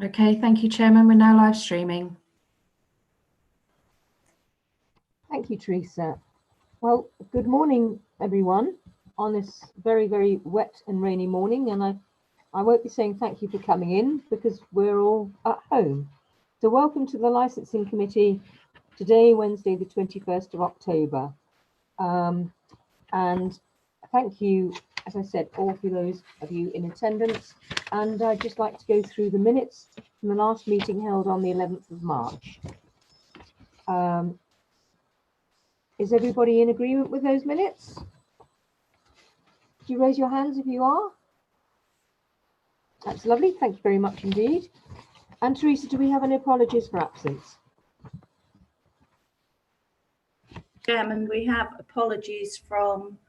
Okay, thank you, Chairman. We're now live streaming. Thank you, Teresa. Well, good morning, everyone, on this very, very wet and rainy morning. And I won't be saying thank you for coming in because we're all at home. So welcome to the Licensing Committee today, Wednesday, the 21st of October. And thank you, as I said, all for those of you in attendance. And I'd just like to go through the minutes from the last meeting held on the 11th of March. Is everybody in agreement with those minutes? Could you raise your hands if you are? That's lovely. Thank you very much indeed. And Teresa, do we have any apologies for absence? Chairman, we have apologies from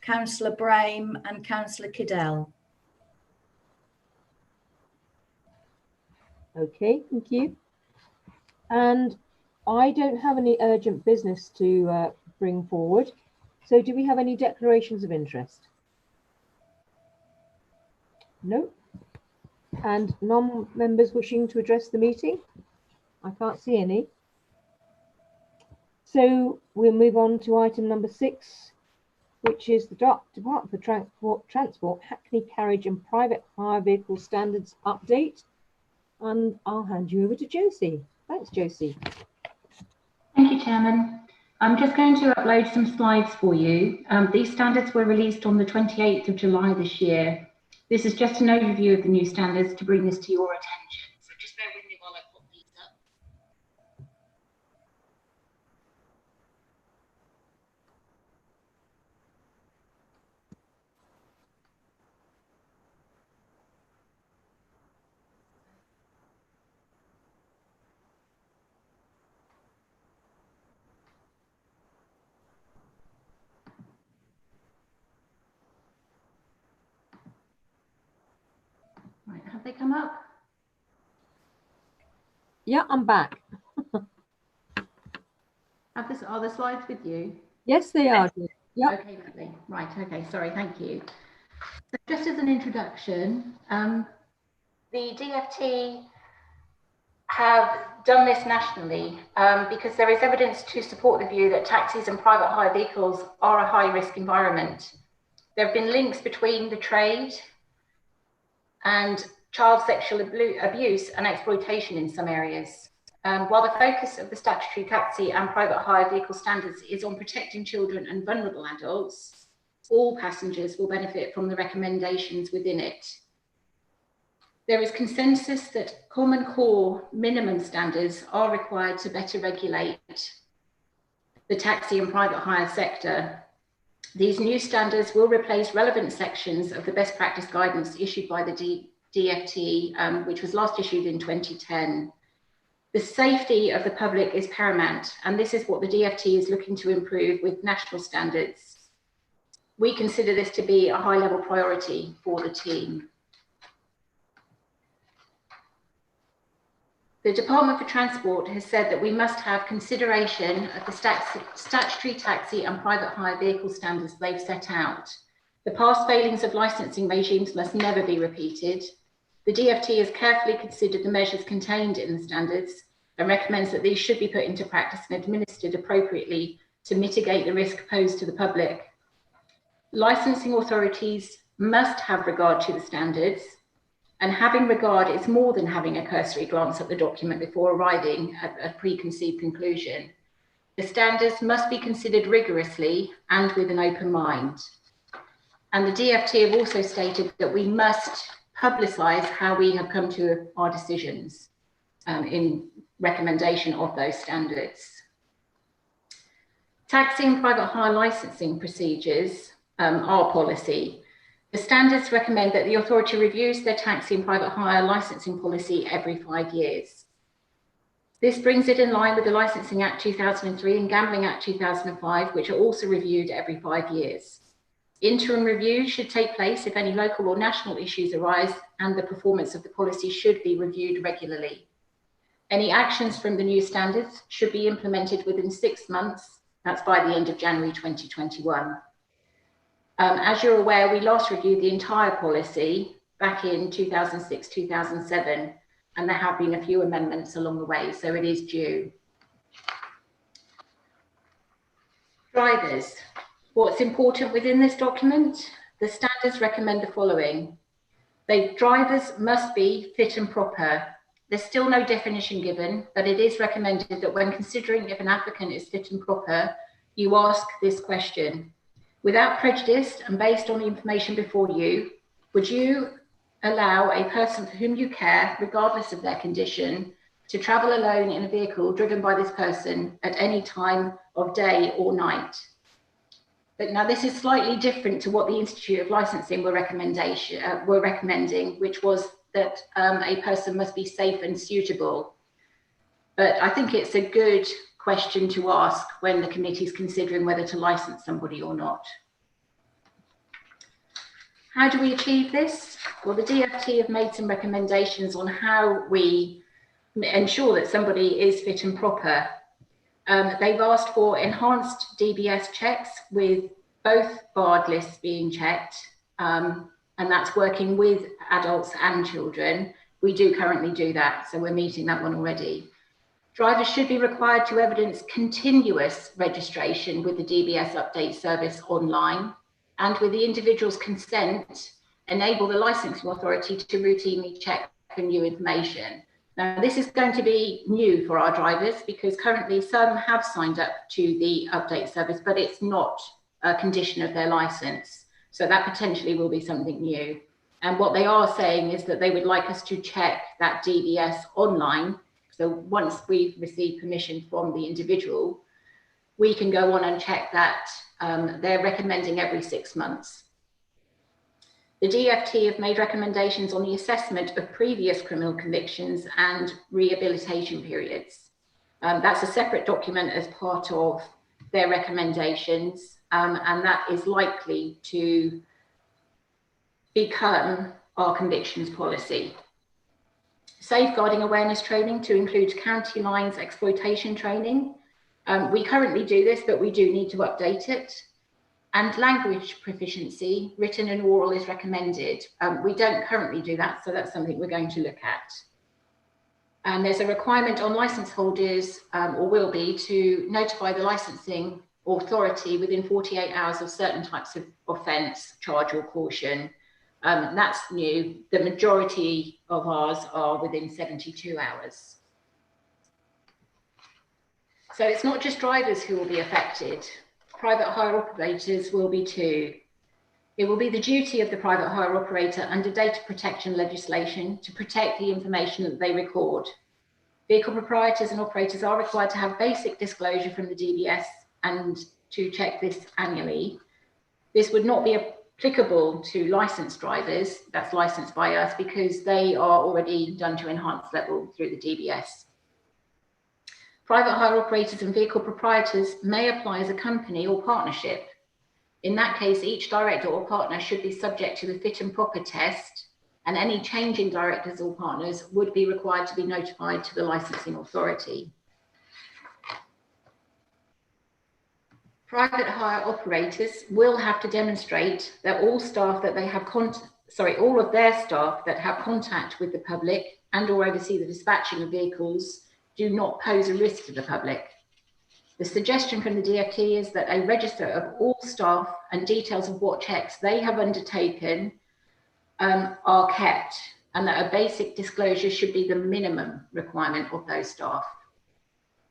Councillor Brame and Councillor Cadell. Okay, thank you. And I don't have any urgent business to bring forward. So do we have any declarations of interest? No. And non-members wishing to address the meeting? I can't see any. So we'll move on to item number 6, which is the Department for Transport Hackney Carriage and Private Hire Vehicle Standards Update. And I'll hand you over to Josie. Thanks, Josie. Thank you, Chairman. I'm just going to upload some slides for you. These standards were released on the 28th of July this year. This is just an overview of the new standards to bring this to your attention. So just bear with me while I put these up. Right, have they come up? Yeah, I'm back. Are the slides with you? Yes, they are. Yeah. Okay, lovely. Right, okay, sorry, thank you. So just as an introduction, the DFT have done this nationally because there is evidence to support the view that taxis and private hire vehicles are a high-risk environment. There have been links between the trade and child sexual abuse and exploitation in some areas. While the focus of the statutory taxi and private hire vehicle standards is on protecting children and vulnerable adults, all passengers will benefit from the recommendations within it. There is consensus that common core minimum standards are required to better regulate the taxi and private hire sector. These new standards will replace relevant sections of the best practice guidance issued by the DFT, which was last issued in 2010. The safety of the public is paramount, and this is what the DFT is looking to improve with national standards. We consider this to be a high-level priority for the team. The Department for Transport has said that we must have consideration of the statutory taxi and private hire vehicle standards they've set out. The past failings of licensing regimes must never be repeated. The DFT has carefully considered the measures contained in the standards and recommends that these should be put into practice and administered appropriately to mitigate the risk posed to the public. Licensing authorities must have regard to the standards, and having regard is more than having a cursory glance at the document before arriving at a preconceived conclusion. The standards must be considered rigorously and with an open mind. And the DFT have also stated that we must publicise how we have come to our decisions in recommendation of those standards. Taxi and private hire licensing procedures are policy. The standards recommend that the authority reviews their taxi and private hire licensing policy every 5 years. This brings it in line with the Licensing Act 2003 and Gambling Act 2005, which are also reviewed every 5 years. Interim reviews should take place if any local or national issues arise, and the performance of the policy should be reviewed regularly. Any actions from the new standards should be implemented within 6 months. That's by the end of January 2021. As you're aware, we last reviewed the entire policy back in 2006-2007, and there have been a few amendments along the way, so it is due. Drivers. What's important within this document? The standards recommend the following. Drivers must be fit and proper. There's still no definition given, but it is recommended that when considering if an applicant is fit and proper, you ask this question. Without prejudice and based on the information before you, would you allow a person for whom you care, regardless of their condition, to travel alone in a vehicle driven by this person at any time of day or night? But now this is slightly different to what the Institute of Licensing were recommending, which was that a person must be safe and suitable. But I think it's a good question to ask when the committee is considering whether to license somebody or not. How do we achieve this? Well, the DFT have made some recommendations on how we ensure that somebody is fit and proper. They've asked for enhanced DBS checks with both barred lists being checked, and that's working with adults and children. We do currently do that, so we're meeting that one already. Drivers should be required to evidence continuous registration with the DBS update service online, and with the individual's consent, enable the licensing authority to routinely check for new information. Now, this is going to be new for our drivers because currently some have signed up to the update service, but it's not a condition of their license. So that potentially will be something new. And what they are saying is that they would like us to check that DBS online. So once we've received permission from the individual, we can go on and check that. They're recommending every 6 months. The DFT have made recommendations on the assessment of previous criminal convictions and rehabilitation periods. That's a separate document as part of their recommendations, and that is likely to become our convictions policy. Safeguarding awareness training to include county lines exploitation training. We currently do this, but we do need to update it. And language proficiency, written and oral, is recommended. We don't currently do that, so that's something we're going to look at. And there's a requirement on licence holders, or will be, to notify the licensing authority within 48 hours of certain types of offence, charge or caution. That's new. The majority of ours are within 72 hours. So it's not just drivers who will be affected. Private hire operators will be too. It will be the duty of the private hire operator under data protection legislation to protect the information that they record. Vehicle proprietors and operators are required to have basic disclosure from the DBS and to check this annually. This would not be applicable to licensed drivers, that's licensed by us, because they are already done to enhanced level through the DBS. Private hire operators and vehicle proprietors may apply as a company or partnership. In that case, each director or partner should be subject to the fit and proper test, and any change in directors or partners would be required to be notified to the licensing authority. Private hire operators will have to demonstrate that all staff that they have all of their staff that have contact with the public and or oversee the dispatching of vehicles do not pose a risk to the public. The suggestion from the DFT is that a register of all staff and details of what checks they have undertaken are kept, and that a basic disclosure should be the minimum requirement of those staff.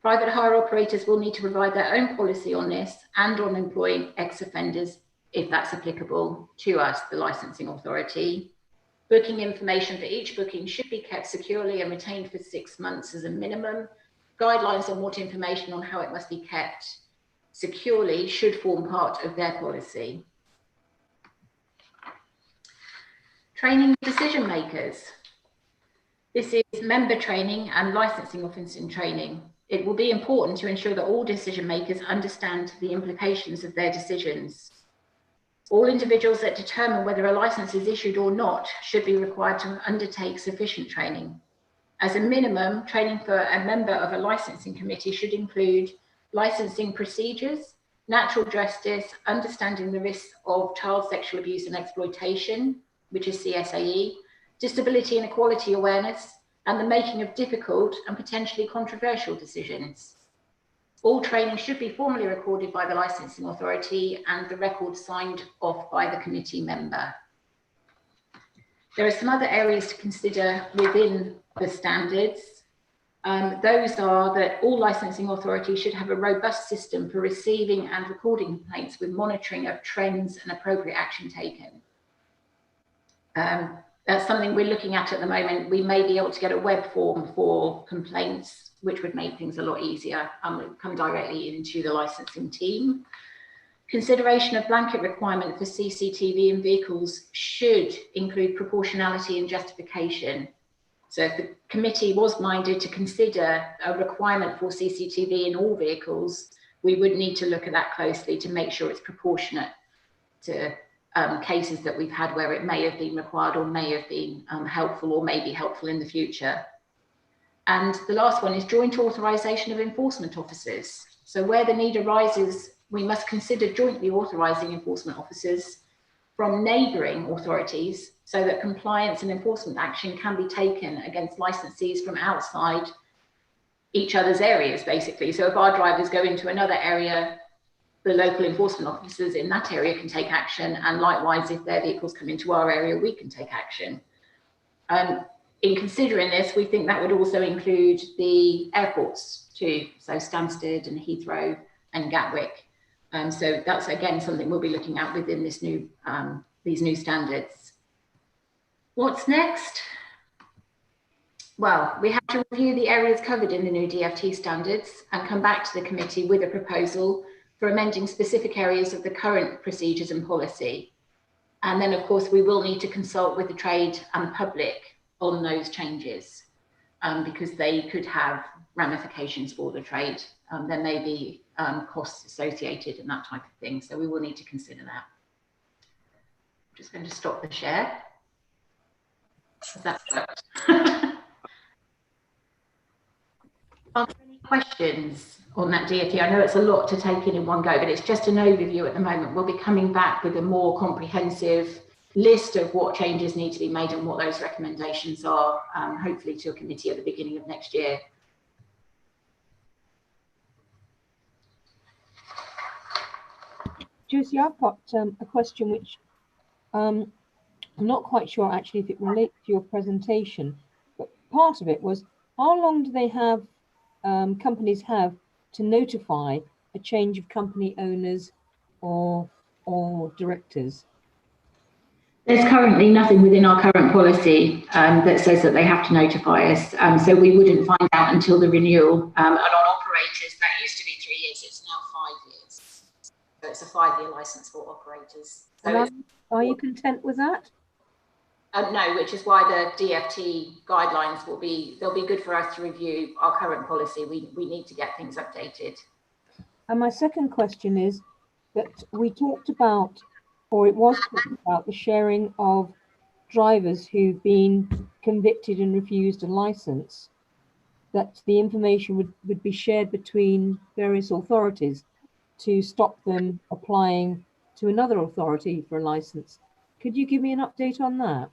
Private hire operators will need to provide their own policy on this and on employing ex-offenders, if that's applicable, to us, the licensing authority. Booking information for each booking should be kept securely and retained for 6 months as a minimum. Guidelines on what information on how it must be kept securely should form part of their policy. Training decision makers. This is member training and licensing officer training. It will be important to ensure that all decision makers understand the implications of their decisions. All individuals that determine whether a license is issued or not should be required to undertake sufficient training. As a minimum, training for a member of a licensing committee should include licensing procedures, natural justice, understanding the risks of child sexual abuse and exploitation, which is CSAE, disability and equality awareness, and the making of difficult and potentially controversial decisions. All training should be formally recorded by the licensing authority and the record signed off by the committee member. There are some other areas to consider within the standards. Those are that all licensing authorities should have a robust system for receiving and recording complaints with monitoring of trends and appropriate action taken. That's something we're looking at the moment. We may be able to get a web form for complaints, which would make things a lot easier and come directly into the licensing team. Consideration of blanket requirement for CCTV in vehicles should include proportionality and justification. So if the committee was minded to consider a requirement for CCTV in all vehicles, we would need to look at that closely to make sure it's proportionate to cases that we've had where it may have been required or may have been helpful or may be helpful in the future. And the last one is joint authorisation of enforcement officers. So where the need arises, we must consider jointly authorising enforcement officers from neighbouring authorities so that compliance and enforcement action can be taken against licensees from outside each other's areas, basically. So if our drivers go into another area, the local enforcement officers in that area can take action, and likewise, if their vehicles come into our area, we can take action. In considering this, we think that would also include the airports too, so Stansted and Heathrow and Gatwick. So that's again something we'll be looking at within this new, these new standards. What's next? Well, we have to review the areas covered in the new DFT standards and come back to the committee with a proposal for amending specific areas of the current procedures and policy. And then, of course, we will need to consult with the trade and public on those changes because they could have ramifications for the trade. There may be costs associated and that type of thing. So we will need to consider that. I'm just going to stop the share. That's Are there any questions on that DFT? I know it's a lot to take in one go, but it's just an overview at the moment. We'll be coming back with a more comprehensive list of what changes need to be made and what those recommendations are, hopefully to a committee at the beginning of next year. Josie, I've got a question which I'm not quite sure actually if it relates to your presentation, but part of it was, how long do they have, companies have to notify a change of company owners or directors? There's currently nothing within our current policy that says that they have to notify us. So we wouldn't find out until the renewal. And on operators, that used to be 3 years, it's now 5 years. So it's a 5-year license for operators. So are you content with that? No, which is why the DFT guidelines will be, they'll be good for us to review our current policy. We need to get things updated. And my second question is that we talked about, or it was talked about, the sharing of drivers who've been convicted and refused a license, that the information would be shared between various authorities to stop them applying to another authority for a license. Could you give me an update on that?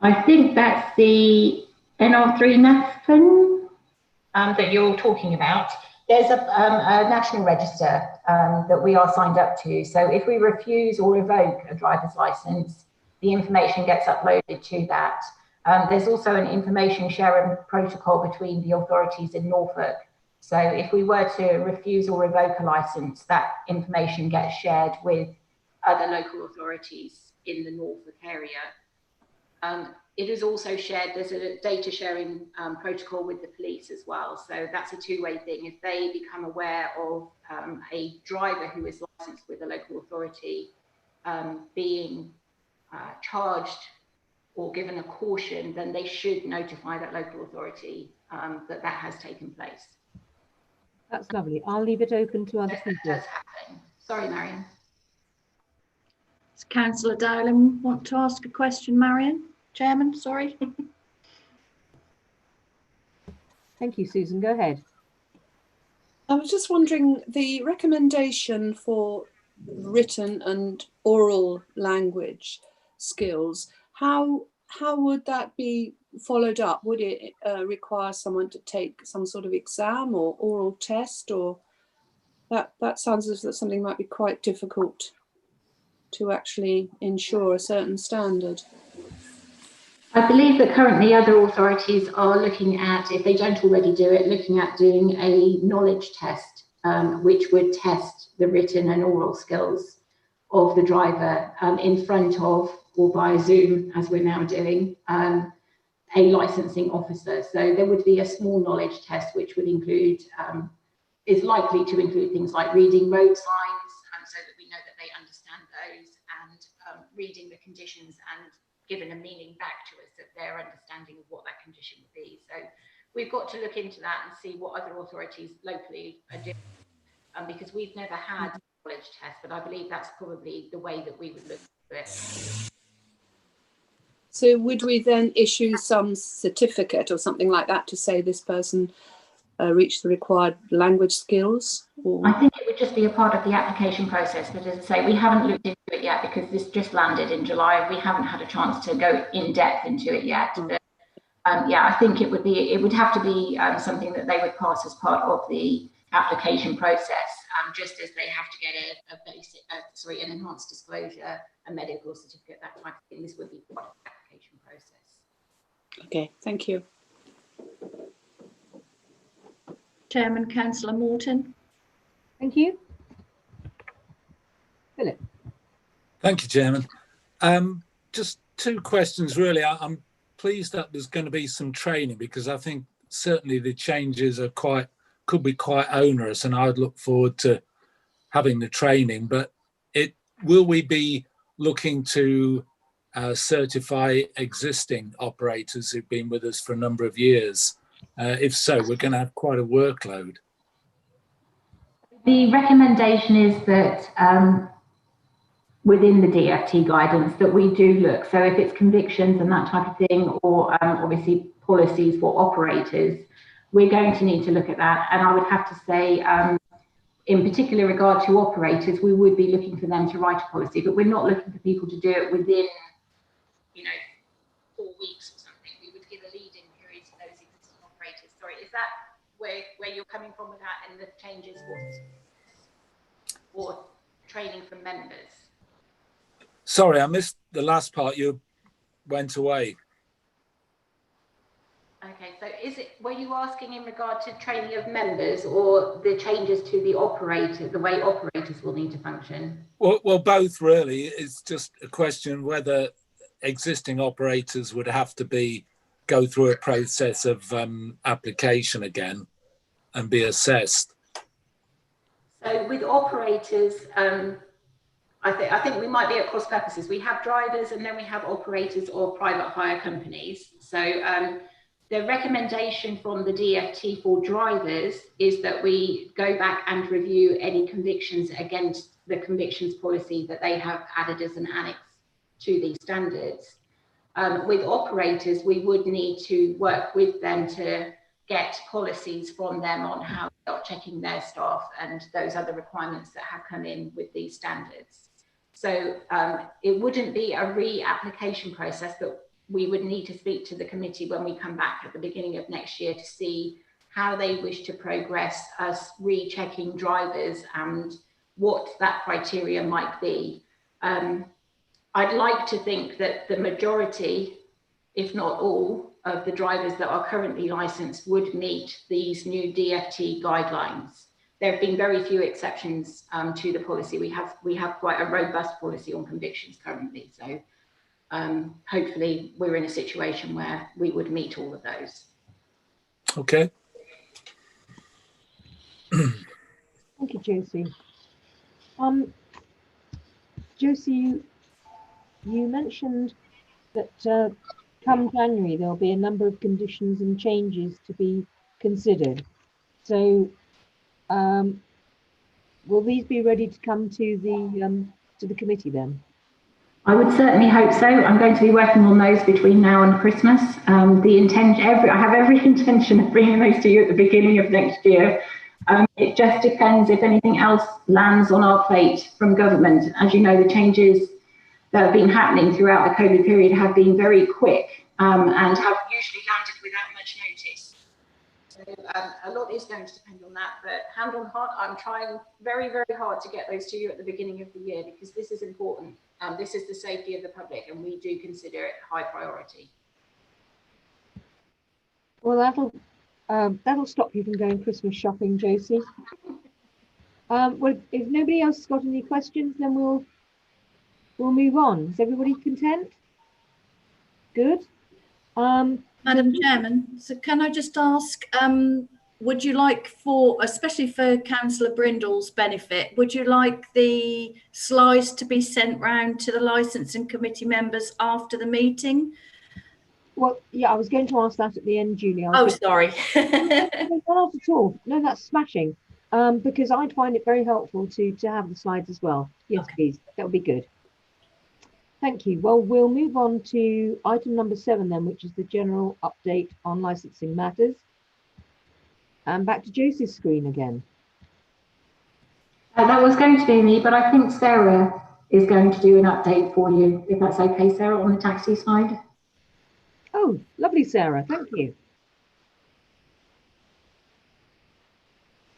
I think that's the NR3 NAFN that you're talking about. There's a national register that we are signed up to. So if we refuse or revoke a driver's license, the information gets uploaded to that. There's also an information sharing protocol between the authorities in Norfolk. So if we were to refuse or revoke a license, that information gets shared with other local authorities in the Norfolk area. It is also shared, there's a data sharing protocol with the police as well. So that's a two-way thing. If they become aware of a driver who is licensed with a local authority being charged or given a caution, then they should notify that local authority that has taken place. That's lovely. I'll leave it open to other people. That does happen. Sorry, Marion. Does Councillor Dowling want to ask a question, Marion? Chairman, sorry. Thank you, Susan. Go ahead. I was just wondering, the recommendation for written and oral language skills, how how would that be followed up? Would it require someone to take some sort of exam or oral test, or that sounds as though something might be quite difficult to actually ensure a certain standard? I believe that currently other authorities are looking at, if they don't already do it, looking at doing a knowledge test, which would test the written and oral skills of the driver in front of, or via Zoom, as we're now doing, a licensing officer. So there would be a small knowledge test, which would include, is likely to include things like reading road signs, so that we know that they understand those, and reading the conditions and giving a meaning back to us, that their understanding of what that condition would be. So we've got to look into that and see what other authorities locally are doing, because we've never had a knowledge test, but I believe that's probably the way that we would look at it. So would we then issue some certificate or something like that to say this person reached the required language skills? Or? I think it would just be a part of the application process, but as I say, we haven't looked into it yet because this just landed in July. We haven't had a chance to go in depth into it yet. But yeah, I think it would have to be something that they would pass as part of the application process, just as they have to get a basic, an enhanced disclosure, a medical certificate, that type of thing. This would be part of the application process. Okay, thank you. Chairman, Councillor Morton. Thank you. Philip. Thank you, Chairman. Just two questions, really. I'm pleased that there's going to be some training, because I think certainly the changes are could be quite onerous, and I'd look forward to having the training. But will we be looking to certify existing operators who've been with us for a number of years? If so, we're going to have quite a workload. The recommendation is that within the DFT guidance that we do look, so if it's convictions and that type of thing, or obviously policies for operators, we're going to need to look at that. And I would have to say, in particular regard to operators, we would be looking for them to write a policy, but we're not looking for people to do it within, 4 weeks or something. We would give a lead-in period to those existing operators. Sorry, is that where you're coming from with that, and the changes or training for members? Sorry, I missed the last part. You went away. Okay, so were you asking in regard to training of members, or the changes to the way operators will need to function? Well, both really. It's just a question whether existing operators would have to go through a process of application again and be assessed. So with operators, I think we might be at cross purposes. We have drivers, and then we have operators or private hire companies. So the recommendation from the DFT for drivers is that we go back and review any convictions against the convictions policy that they have added as an annex to these standards. With operators, we would need to work with them to get policies from them on how they are checking their staff and those other requirements that have come in with these standards. So it wouldn't be a re-application process, but we would need to speak to the committee when we come back at the beginning of next year to see how they wish to progress us rechecking drivers and what that criteria might be. I'd like to think that the majority, if not all, of the drivers that are currently licensed would meet these new DFT guidelines. There have been very few exceptions to the policy. We have quite a robust policy on convictions currently. So hopefully we're in a situation where we would meet all of those. Okay. Thank you, Josie. Josie, you mentioned that come January there'll be a number of conditions and changes to be considered. So will these be ready to come to the committee then? I would certainly hope so. I'm going to be working on those between now and Christmas. I have every intention of bringing those to you at the beginning of next year. It just depends if anything else lands on our plate from government. As you know, the changes that have been happening throughout the COVID period have been very quick and have usually landed without much notice. So a lot is going to depend on that, but hand on heart, I'm trying very, very hard to get those to you at the beginning of the year, because this is important. This is the safety of the public, and we do consider it high priority. Well, that'll stop you from going Christmas shopping, Josie. Well, if nobody else has got any questions, then we'll move on. Is everybody content? Good. Madam Chairman, so can I just ask, would you like, for, especially for Councillor Brindle's benefit, would you like the slides to be sent round to the licensing committee members after the meeting? Well, yeah, I was going to ask that at the end, Julie. Oh, sorry. No, not at all. No, that's smashing. Because I'd find it very helpful to have the slides as well. Yes, Okay. please. That would be good. Thank you. Well, we'll move on to item number 7 then, which is the general update on licensing matters. And back to Josie's screen again. That was going to be me, but I think Sarah is going to do an update for you, if that's okay, Sarah, on the taxi side. Oh, lovely, Sarah. Thank you.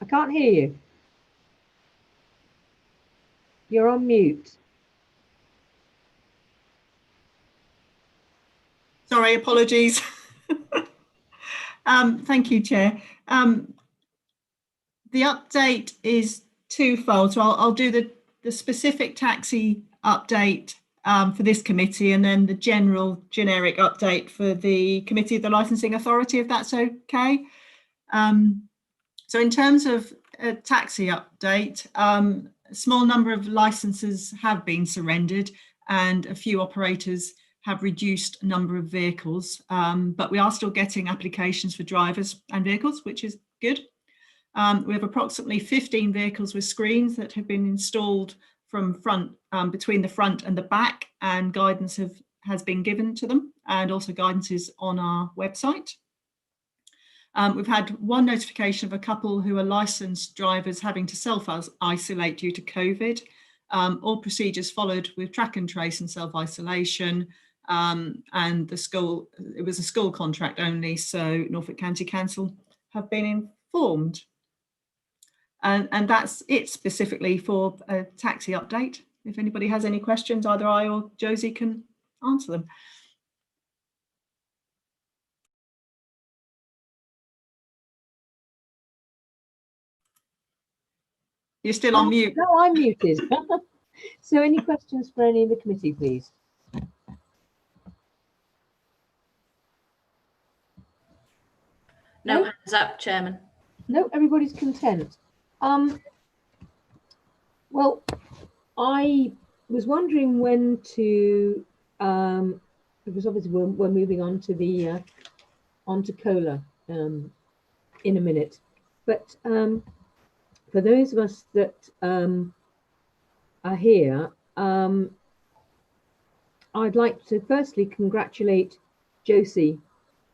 I can't hear you. You're on mute. Sorry, apologies. Thank you, Chair. The update is twofold. So I'll do the specific taxi update for this committee, and then the generic update for the Committee of the Licensing Authority, if that's okay. So in terms of a taxi update, a small number of licenses have been surrendered and a few operators have reduced number of vehicles, but we are still getting applications for drivers and vehicles, which is good. We have approximately 15 vehicles with screens that have been installed from front, between the front and the back, and guidance has been given to them, and also guidance is on our website. We've had one notification of a couple who are licensed drivers having to self-isolate due to COVID. All procedures followed with track and trace and self-isolation, and the school, it was a school contract only, so Norfolk County Council have been informed. And that's it specifically for a taxi update. If anybody has any questions, either I or Josie can answer them. You're still on mute. No, I'm muted. So any questions for any of the committee, please? No hands up, Chairman. No, everybody's content. Well, I was wondering when to, because obviously we're moving on to the onto COLA in a minute, but for those of us that are here, I'd like to firstly congratulate Josie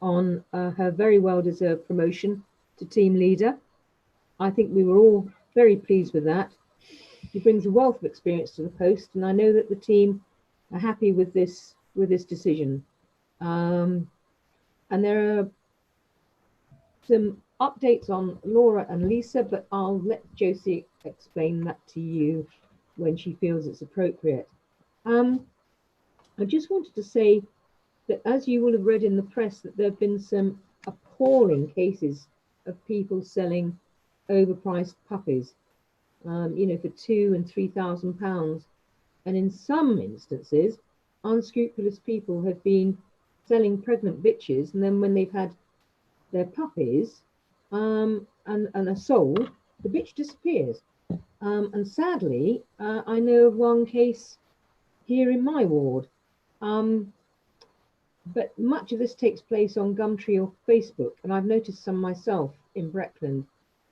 on her very well-deserved promotion to team leader. I think we were all very pleased with that. She brings a wealth of experience to the post, and I know that the team are happy with this decision. And there are some updates on Laura and Lisa, but I'll let Josie explain that to you when she feels it's appropriate. I just wanted to say that, as you will have read in the press, that there have been some appalling cases of people selling overpriced puppies, you know, for £2,000 and £3,000. And in some instances, unscrupulous people have been selling pregnant bitches, and then when they've had their puppies and are sold, the bitch disappears. And sadly, I know of one case here in my ward. But much of this takes place on Gumtree or Facebook, and I've noticed some myself in Breckland.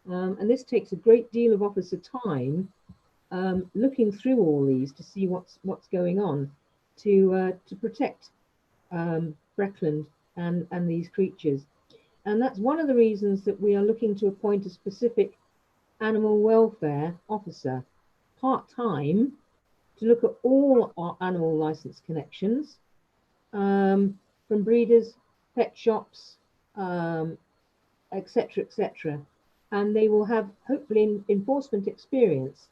And this takes a great deal of officer time looking through all these to see what's going on to protect Breckland and these creatures. And that's one of the reasons that we are looking to appoint a specific animal welfare officer, part-time, to look at all our animal license connections, from breeders, pet shops, etc., etc. And they will have hopefully enforcement experience,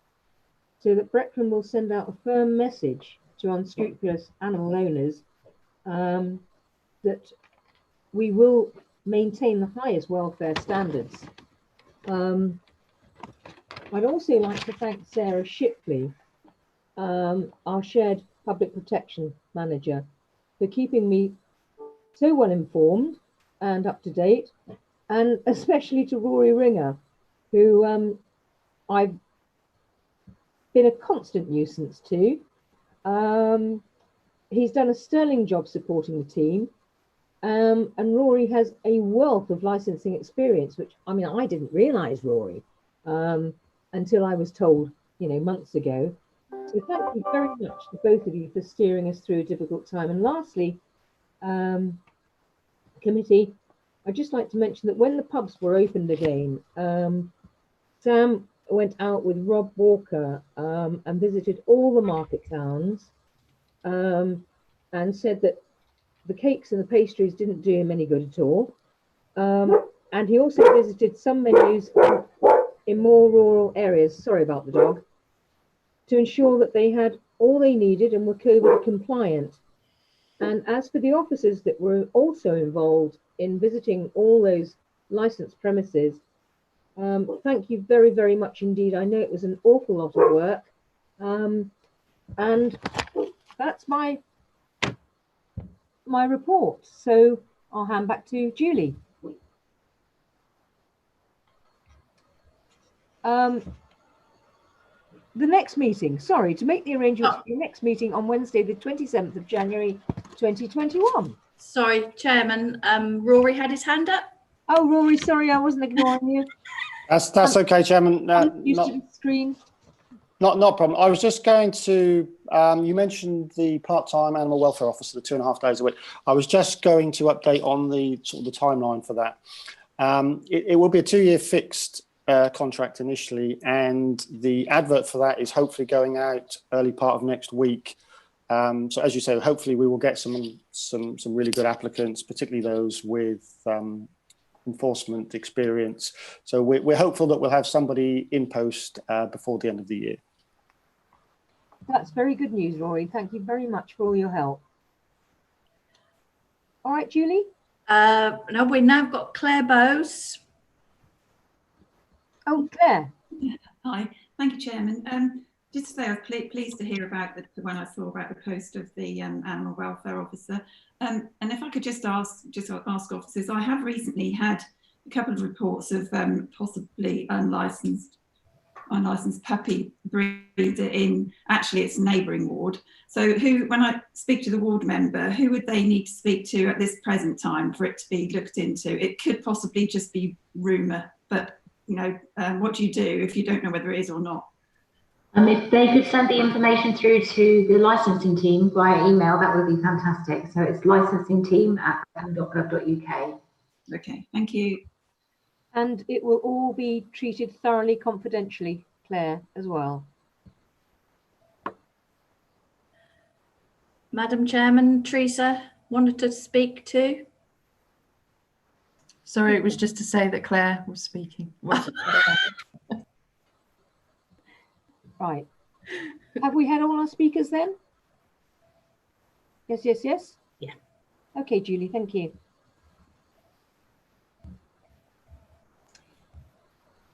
so that Breckland will send out a firm message to unscrupulous animal owners that we will maintain the highest welfare standards. I'd also like to thank Sarah Shipley, our shared public protection manager, for keeping me so well informed and up to date, and especially to Rory Ringer, who I've been a constant nuisance to. He's done a sterling job supporting the team, and Rory has a wealth of licensing experience, which, I mean, I didn't realise, Rory, until I was told, you know, months ago. So thank you very much to both of you for steering us through a difficult time. And lastly, committee, I'd just like to mention that when the pubs were opened again, Sam went out with Rob Walker and visited all the market towns, and said that the cakes and the pastries didn't do him any good at all. And he also visited some menus in more rural areas, sorry about the dog, to ensure that they had all they needed and were COVID compliant. And as for the officers that were also involved in visiting all those licensed premises, thank you very, very much indeed. I know it was an awful lot of work. And that's my report. So I'll hand back to Julie. The next meeting, sorry, to make the arrangements for the next meeting on Wednesday, the 27th of January, 2021. Sorry, Chairman, Rory had his hand up. Oh, Rory, sorry, I wasn't ignoring you. That's okay, Chairman. Used to the screen. Not a problem. I was just going to, you mentioned the part-time animal welfare officer, the 2.5 days a week. I was just going to update on the sort of the timeline for that. It will be a 2-year fixed contract initially, and the advert for that is hopefully going out early part of next week. So as you say, hopefully we will get some really good applicants, particularly those with enforcement experience. So we're hopeful that we'll have somebody in post before the end of the year. That's very good news, Rory. Thank you very much for all your help. All right, Julie? No, we've now got Claire Bowes. Oh, Claire. Hi, thank you, Chairman. Just to say, I was pleased to hear about when I saw about the post of the animal welfare officer. And if I could just ask officers, I have recently had a couple of reports of possibly unlicensed puppy breeder in actually its neighbouring ward. So when I speak to the ward member, who would they need to speak to at this present time for it to be looked into? It could possibly just be rumour, but you know, what do you do if you don't know whether it is or not? If they could send the information through to the licensing team via email, that would be fantastic. So it's licensingteam@breckland.gov.uk. Okay, thank you. And it will all be treated thoroughly confidentially, Claire, as well. Madam Chairman, Teresa wanted to speak too. Sorry, it was just to say that Claire was speaking. Right. Have we had all our speakers then? Yes, yes, yes? Yeah. Okay, Julie, thank you.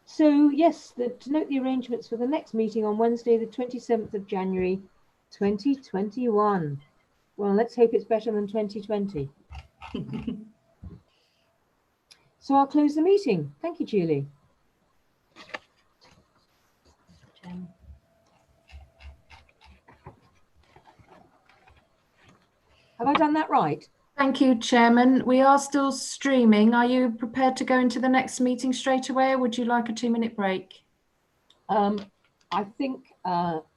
So, yes, to note the arrangements for the next meeting on Wednesday, the 27th of January, 2021. Well, let's hope it's better than 2020. So I'll close the meeting. Thank you, Julie. Have I done that right? Thank you, Chairman. We are still streaming. Are you prepared to go into the next meeting straight away, or would you like a 2-minute break? I think